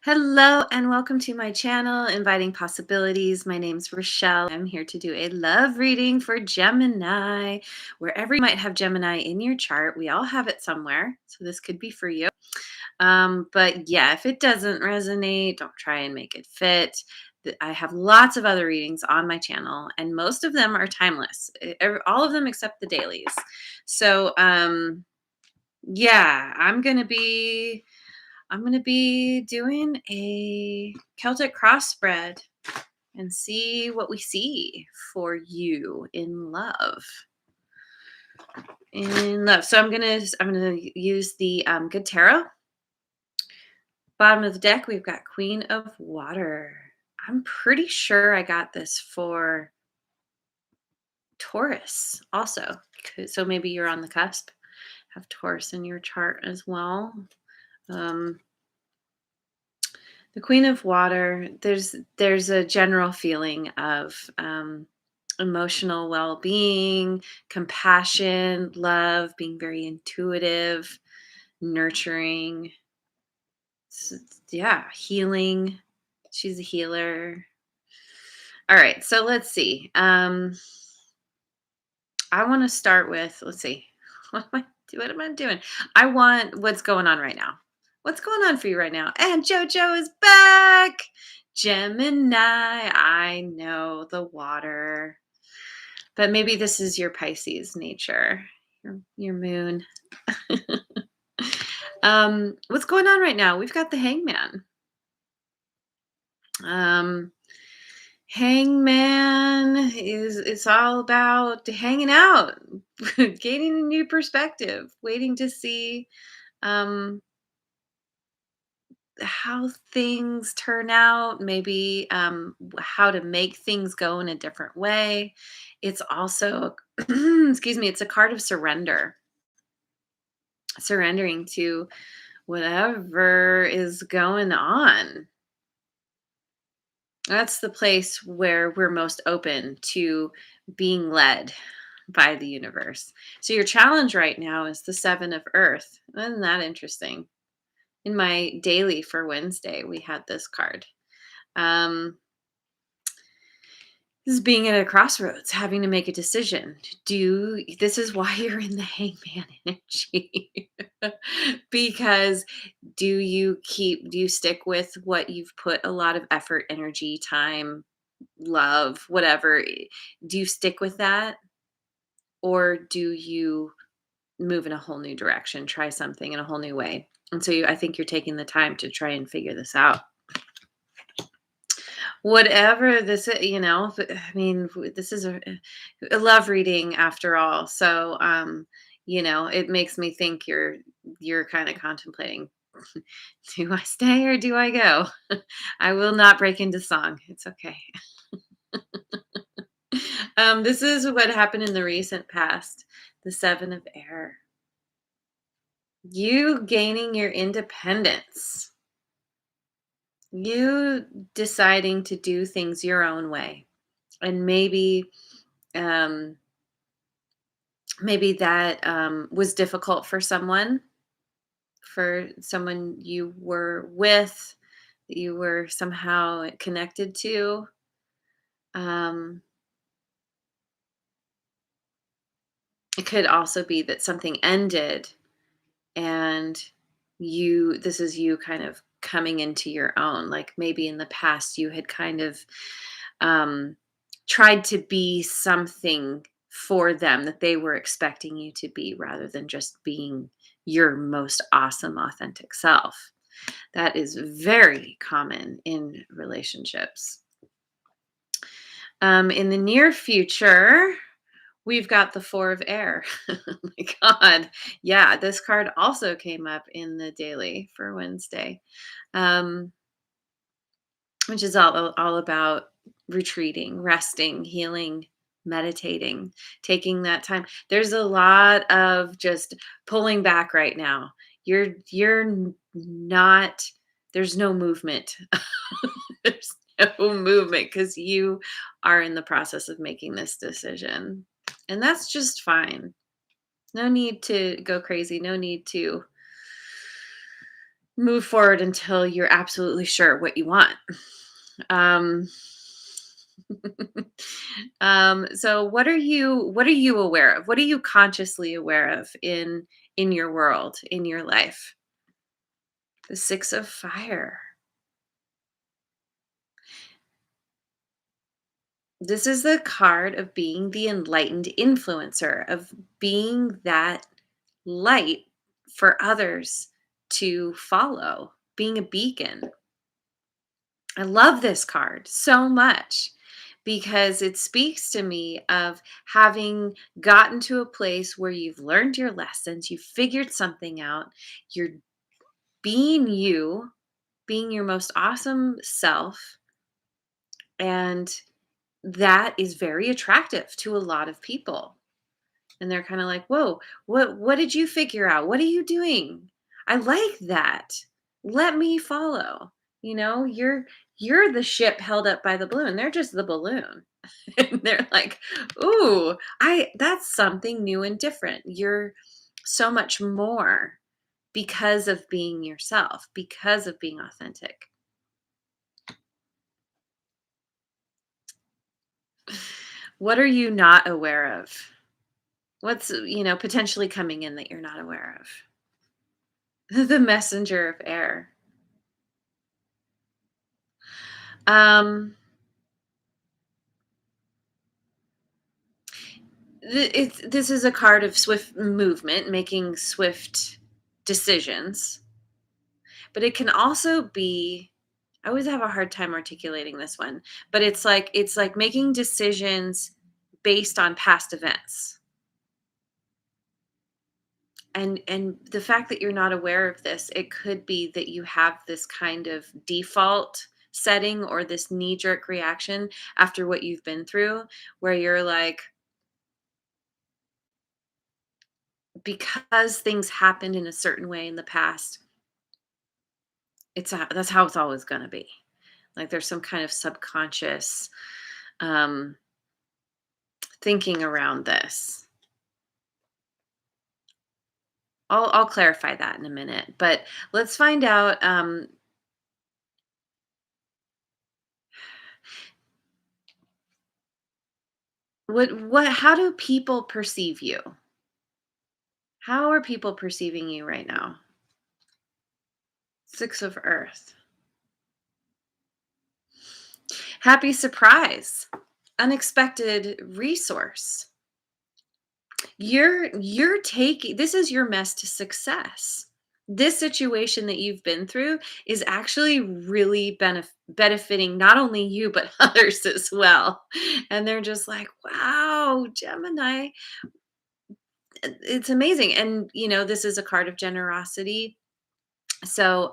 Hello and welcome to my channel, Inviting Possibilities. My name's Rochelle. I'm here to do a love reading for Gemini. Wherever you might have Gemini in your chart, we all have it somewhere. So this could be for you. But yeah, if it doesn't resonate, don't try and make it fit. I have lots of other readings on my channel, and most of them are timeless. All of them except the dailies. So yeah, I'm going to be doing a Celtic crossbred and see what we see for you in love. In love. So I'm gonna use the Good Tarot. Bottom of the deck, we've got Queen of Water. I'm pretty sure I got this for Taurus also. So maybe you're on the cusp. Have Taurus in your chart as well. Um, The Queen of Water, there's a general feeling of emotional well-being, compassion, love, being very intuitive, nurturing. Yeah, healing. She's a healer. All right, so let's see. I want to start with, let's see. What am I doing? I want what's going on right now. What's going on for you right now? And JoJo is back. Gemini, I know the water. But maybe this is your Pisces nature, your moon. What's going on right now? We've got the Hangman. Hangman is it's all about hanging out, gaining a new perspective, waiting to see um how things turn out, maybe how to make things go in a different way. It's also excuse me, it's a card of surrender, surrendering to whatever is going on. That's the place where we're most open to being led by the universe. So your challenge right now is the Seven of Earth. Isn't that interesting? In my daily for Wednesday, we had this card. Um, this is being at a crossroads, having to make a decision. This is why you're in the Hangman energy. Because do you stick with what you've put a lot of effort, energy, time, love, whatever? Do you stick with that? Or do you move in a whole new direction, try something in a whole new way? And so I think you're taking the time to try and figure this out. Whatever this is, I mean, this is a love reading after all. So, it makes me think you're kind of contemplating, do I stay or do I go? I will not break into song. It's okay. This is what happened in the recent past. The Seven of Air. You gaining your independence. You deciding to do things your own way. And um, maybe that was difficult for someone you were with, that you were somehow connected to. Um, it could also be that something ended and this is you kind of coming into your own. Like maybe in the past you had kind of um, tried to be something for them that they were expecting you to be rather than just being your most awesome, authentic self. That is very common in relationships. In the near future, we've got the Four of Air. Oh my God. Yeah, this card also came up in the daily for Wednesday, um, which is all about retreating, resting, healing, meditating, taking that time. There's a lot of just pulling back right now. You're not, there's no movement. There's no movement because you are in the process of making this decision. And that's just fine. No need to go crazy. No need to move forward until you're absolutely sure what you want. Um, so what are you aware of? What are you consciously aware of in your world, in your life? The 6 of fire. This is the card of being the enlightened influencer, of being that light for others to follow, being a beacon. I love this card so much because it speaks to me of having gotten to a place where you've learned your lessons, you figured something out, you're being you, being your most awesome self, and that is very attractive to a lot of people. And they're kind of like, "Whoa, what did you figure out? What are you doing? I like that. Let me follow." You're the ship held up by the balloon. They're just the balloon. And they're like, "Ooh, I that's something new and different. You're so much more because of being yourself, because of being authentic." What are you not aware of? What's potentially coming in that you're not aware of? The messenger of air. Um, this is a card of swift movement, making swift decisions, but it can also be. I always have a hard time articulating this one, but it's like making decisions based on past events. And the fact that you're not aware of this, it could be that you have this kind of default setting or this knee jerk reaction after what you've been through, where you're like, because things happened in a certain way in the past, that's how it's always going to be. Like there's some kind of subconscious um, thinking around this. I'll clarify that in a minute, but let's find out. How do people perceive you? How are people perceiving you right now? 6 of Earth. Happy surprise. Unexpected resource. You're taking this is your mess to success. This situation that you've been through is actually really benefiting not only you but others as well. And they're just like, "Wow, Gemini, it's amazing." And this is a card of generosity. So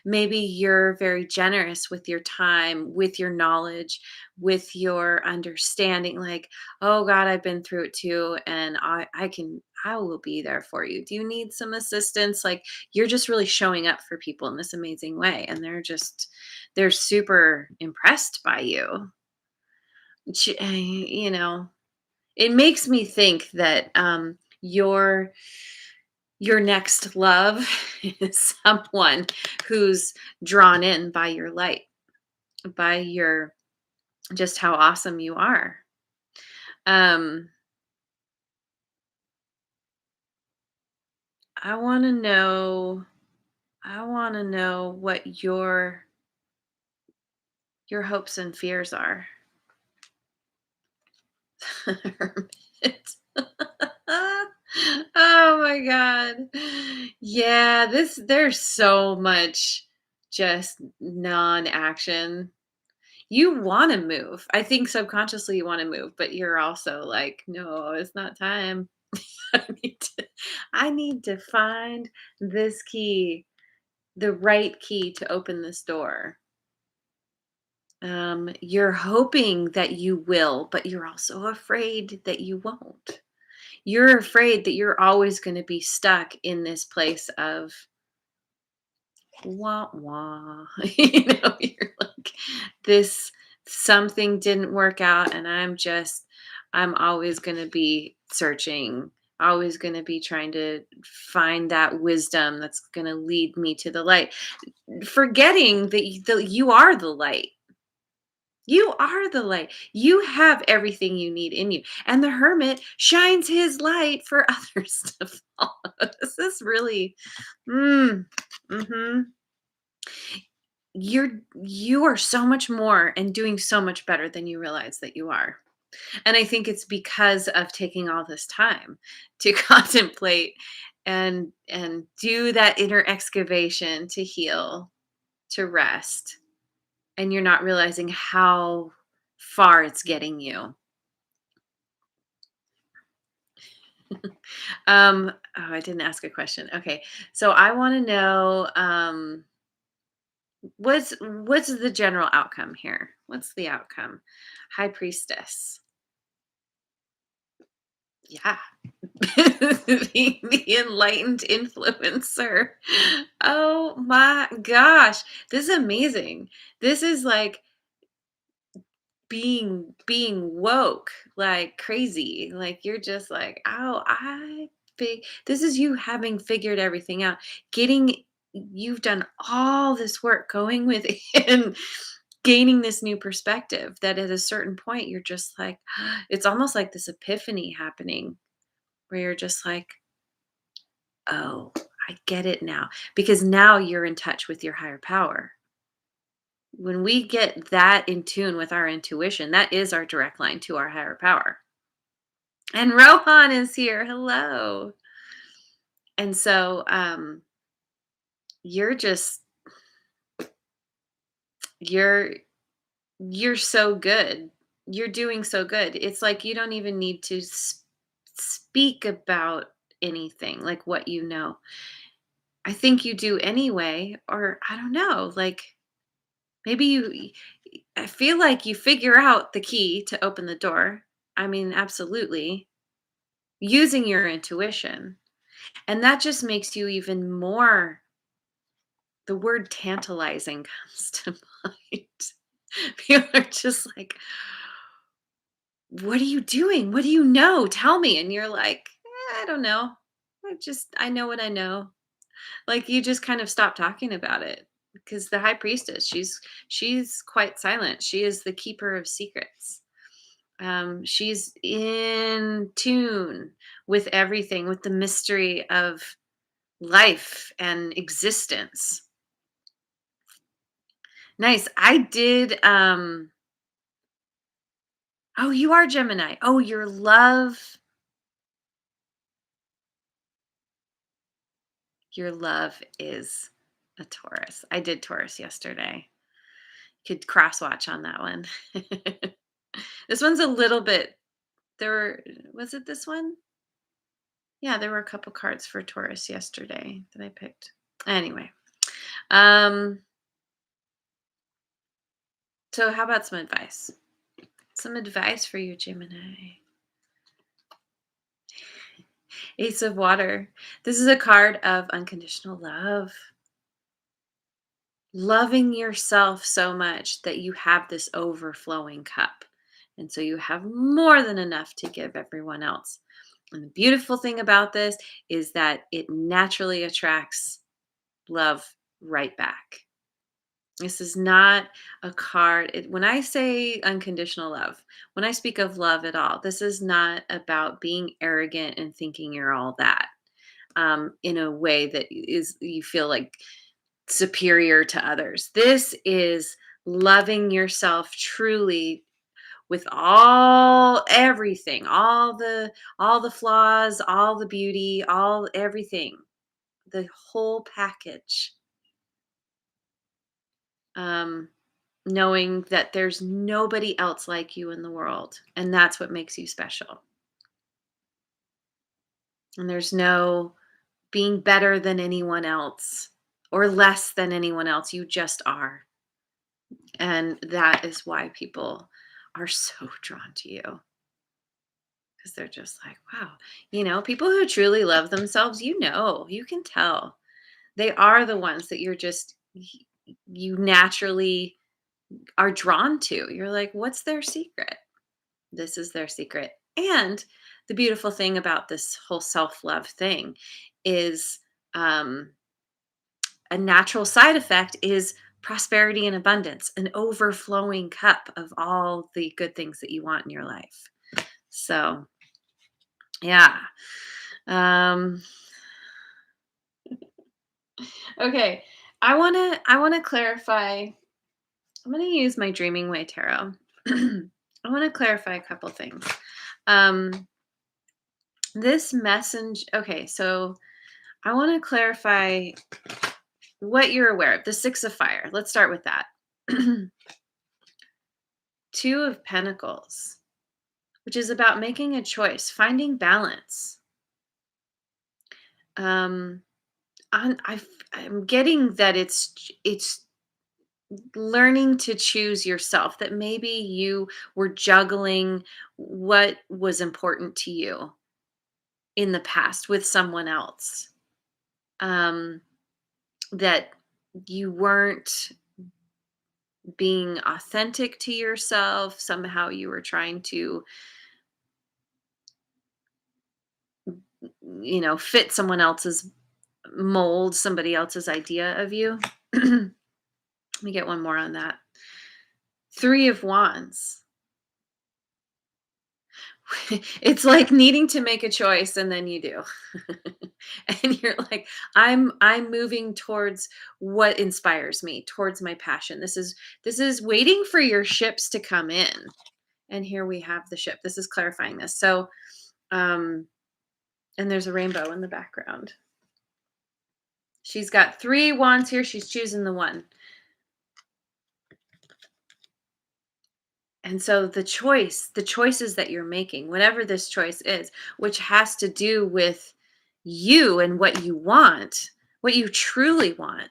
maybe you're very generous with your time, with your knowledge, with your understanding. Like, oh God, I've been through it too, and I will be there for you. Do you need some assistance? Like, you're just really showing up for people in this amazing way, and they're super impressed by you. It makes me think that your next love is someone who's drawn in by your light, by your just how awesome you are. Um, I want to know. I want to know what your hopes and fears are. Hermit. Oh my god. Yeah, there's so much just non-action. You wanna move. I think subconsciously you wanna move, but you're also like, "No, it's not time. I need to find this key, the right key to open this door." You're hoping that you will, but you're also afraid that you won't. You're afraid that you're always gonna be stuck in this place of wah wah. You're like, this something didn't work out, and I'm always gonna be searching. always going to be trying to find that wisdom that's going to lead me to the light, forgetting that you are the light. You are the light. You have everything you need in you. And the hermit shines his light for others to follow. This is really, mm, hmm you are so much more and doing so much better than you realize that you are. And I think it's because of taking all this time to contemplate and do that inner excavation, to heal, to rest, and you're not realizing how far it's getting you. Oh, I didn't ask a question. Okay. So I want to know, what's the general outcome here? What's the outcome? High Priestess. Yeah. The enlightened influencer. Oh my gosh. This is amazing. This is like being woke like crazy. Like you're just like, "Oh, this is you having figured everything out. Getting You've done all this work going within, gaining this new perspective that at a certain point you're just like it's almost like this epiphany happening where you're just like, "Oh, I get it now." Because now you're in touch with your higher power. When we get that in tune with our intuition, that is our direct line to our higher power. And Rohan is here. Hello. And so you're just you're you're so good. You're doing so good. It's like you don't even need to speak about anything like what you know. I think you do anyway, or I don't know, like maybe I feel like you figure out the key to open the door. I mean, absolutely. Using your intuition. And that just makes you even more, the word tantalizing comes to mind. People are just like, "What are you doing? What do you know? Tell me." And you're like, I don't know. I know what I know." Like you just kind of stop talking about it because the high priestess, she's quite silent. She is the keeper of secrets. She's in tune with everything, with the mystery of life and existence. Nice. I did Oh, you are Gemini. Oh, your love is a Taurus. I did Taurus yesterday. Could cross watch on that one. This one's a little bit, there were was it this one? Yeah, there were a couple cards for Taurus yesterday that I picked. Anyway, um, so how about some advice? Some advice for you, Gemini. Ace of Water. This is a card of unconditional love. Loving yourself so much that you have this overflowing cup. And so you have more than enough to give everyone else. And the beautiful thing about this is that it naturally attracts love right back. This is not a card. When I say unconditional love, when I speak of love at all, this is not about being arrogant and thinking you're all that, in a way that is you feel like superior to others. This is loving yourself truly with everything, all the flaws, all the beauty, all everything, the whole package. Um Knowing that there's nobody else like you in the world, and that's what makes you special. And there's no being better than anyone else or less than anyone else. You just are. And that is why people are so drawn to you, because they're just like, wow, people who truly love themselves, you can tell they are the ones that you naturally are drawn to. You're like, what's their secret? This is their secret. And the beautiful thing about this whole self-love thing is, um, a natural side effect is prosperity and abundance, an overflowing cup of all the good things that you want in your life. So, yeah. Um, okay. I want to clarify. I'm going to use my Dreaming Way tarot. I want to clarify a couple things. Um, this message. Okay, so I want to clarify what you're aware of. The Six of Fire. Let's start with that. Two of Pentacles, which is about making a choice, finding balance. Um, I'm getting that it's learning to choose yourself. That maybe you were juggling what was important to you in the past with someone else. Um, that you weren't being authentic to yourself. Somehow you were trying to, fit someone else's mold, somebody else's idea of you. Let me get one more on that. Three of Wands. It's like needing to make a choice and then you do. And you're like, I'm moving towards what inspires me, towards my passion. This is waiting for your ships to come in. And here we have the ship. This is clarifying this. So, um and there's a rainbow in the background. She's got three wands here. She's choosing the one. And so the choices that you're making, whatever this choice is, which has to do with you and what you want, what you truly want,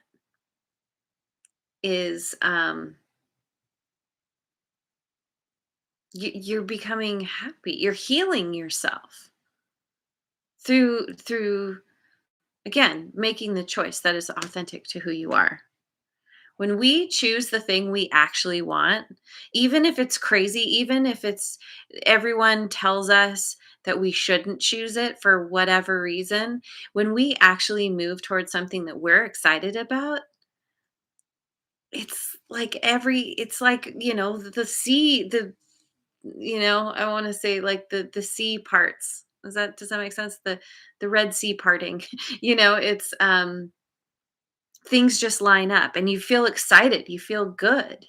is you're becoming happy. You're healing yourself through again making the choice that is authentic to who you are. When we choose the thing we actually want, even if it's crazy, even if it's everyone tells us that we shouldn't choose it for whatever reason, when we actually move towards something that we're excited about, it's like, the sea, I want to say like the sea parts. Does that make sense? The Red Sea parting. It's things just line up and you feel excited, you feel good.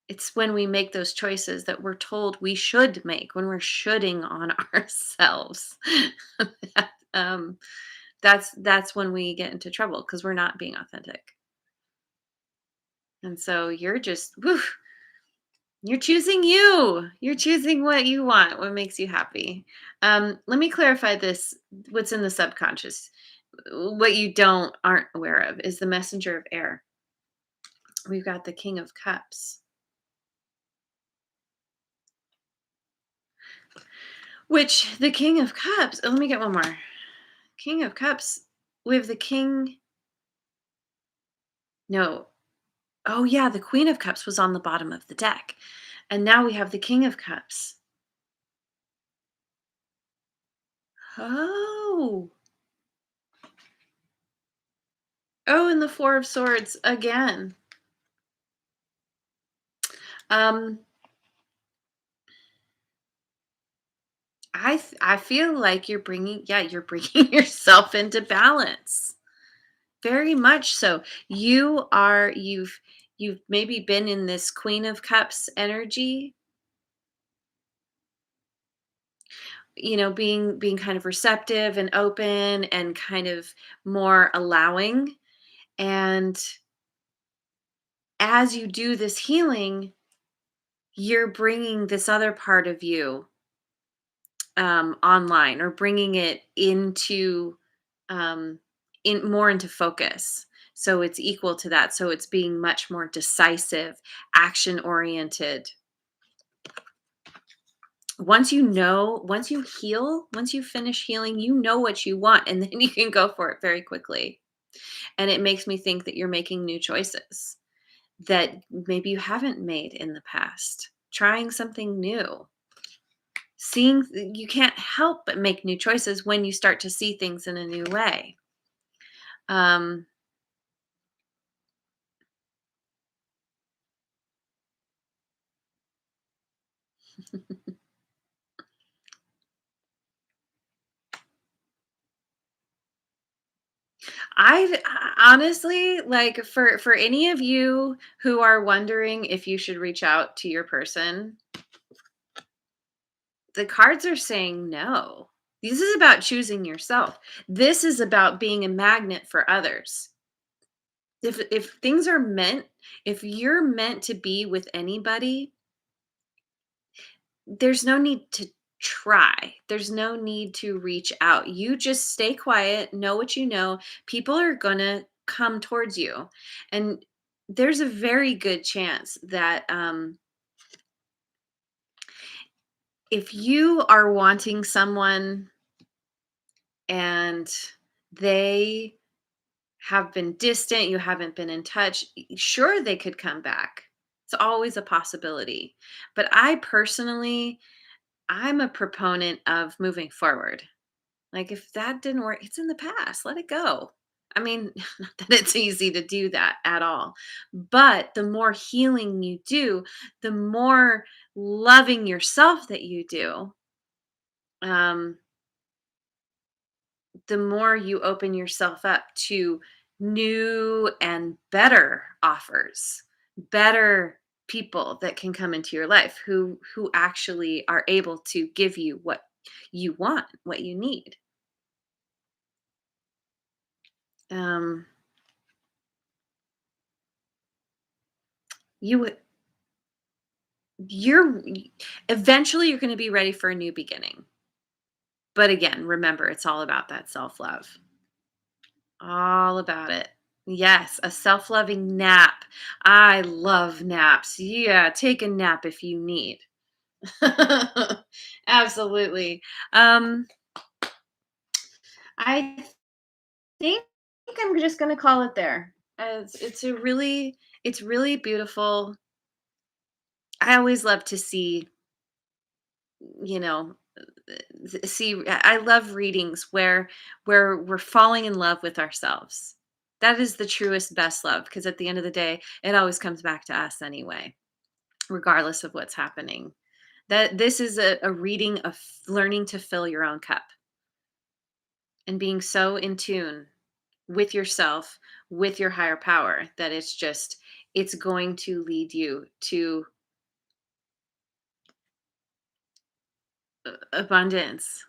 It's when we make those choices that we're told we should make, when we're shoulding on ourselves. that, that's when we get into trouble because we're not being authentic. And so you're just, whew, you're choosing you. You're choosing what you want, what makes you happy. Let me clarify this. What's in the subconscious? What you aren't aware of is the messenger of air. We've got the King of Cups. Which the King of Cups, let me get one more. King of Cups, we have the King. No. Oh, yeah, the Queen of Cups was on the bottom of the deck. And now we have the King of Cups. Oh. Oh, and the Four of Swords again. Um, I feel like you're bringing yourself into balance. Very much so. You've maybe been in this Queen of Cups energy, being kind of receptive and open and kind of more allowing. And as you do this healing, you're bringing this other part of you online, or bringing it um, into focus. So it's equal to that. So it's being much more decisive, action oriented. Once you heal, once you finish healing, you know what you want, and then you can go for it very quickly. And it makes me think that you're making new choices that maybe you haven't made in the past, trying something new. You can't help but make new choices when you start to see things in a new way. Um, honestly, like, for any of you who are wondering if you should reach out to your person, the cards are saying no. This is about choosing yourself. This is about being a magnet for others. If things are meant, if you're meant to be with anybody, there's no need to try. There's no need to reach out. You just stay quiet, know what you know. People are going to come towards you. And there's a very good chance that if you are wanting someone and they have been distant, you haven't been in touch, sure, they could come back. It's always a possibility. But I personally, I'm a proponent of moving forward. Like, if that didn't work, it's in the past. Let it go. I mean, not that it's easy to do that at all. But the more healing you do, the more loving yourself that you do, um, the more you open yourself up to new and better offers, better people that can come into your life who actually are able to give you what you want, what you need. Um, you you're eventually you're going to be ready for a new beginning. But again, remember, it's all about that self-love. All about it. Yes, a self-loving nap. I love naps. Yeah, take a nap if you need. Absolutely. Um, I think I'm just going to call it there. It's really beautiful. I always love to see, you know, see I love readings where we're falling in love with ourselves. That is the truest best love, because at the end of the day it always comes back to us anyway, regardless of what's happening. That this is a reading of learning to fill your own cup and being so in tune with yourself, with your higher power, that it's going to lead you to abundance,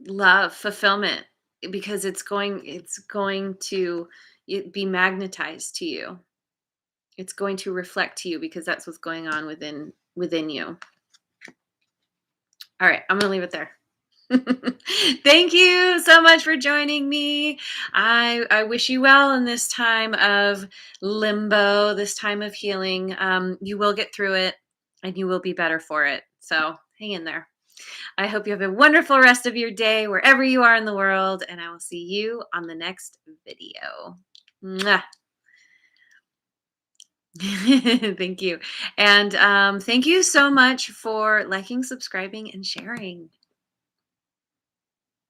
love, fulfillment, because it's going to be magnetized to you. It's going to reflect to you because that's what's going on within you. All right, I'm going to leave it there. Thank you so much for joining me. I wish you well in this time of limbo, this time of healing. You will get through it and you will be better for it. So hang in there. I hope you have a wonderful rest of your day wherever you are in the world, and I will see you on the next video. Mwah. Thank you. And thank you so much for liking, subscribing, and sharing.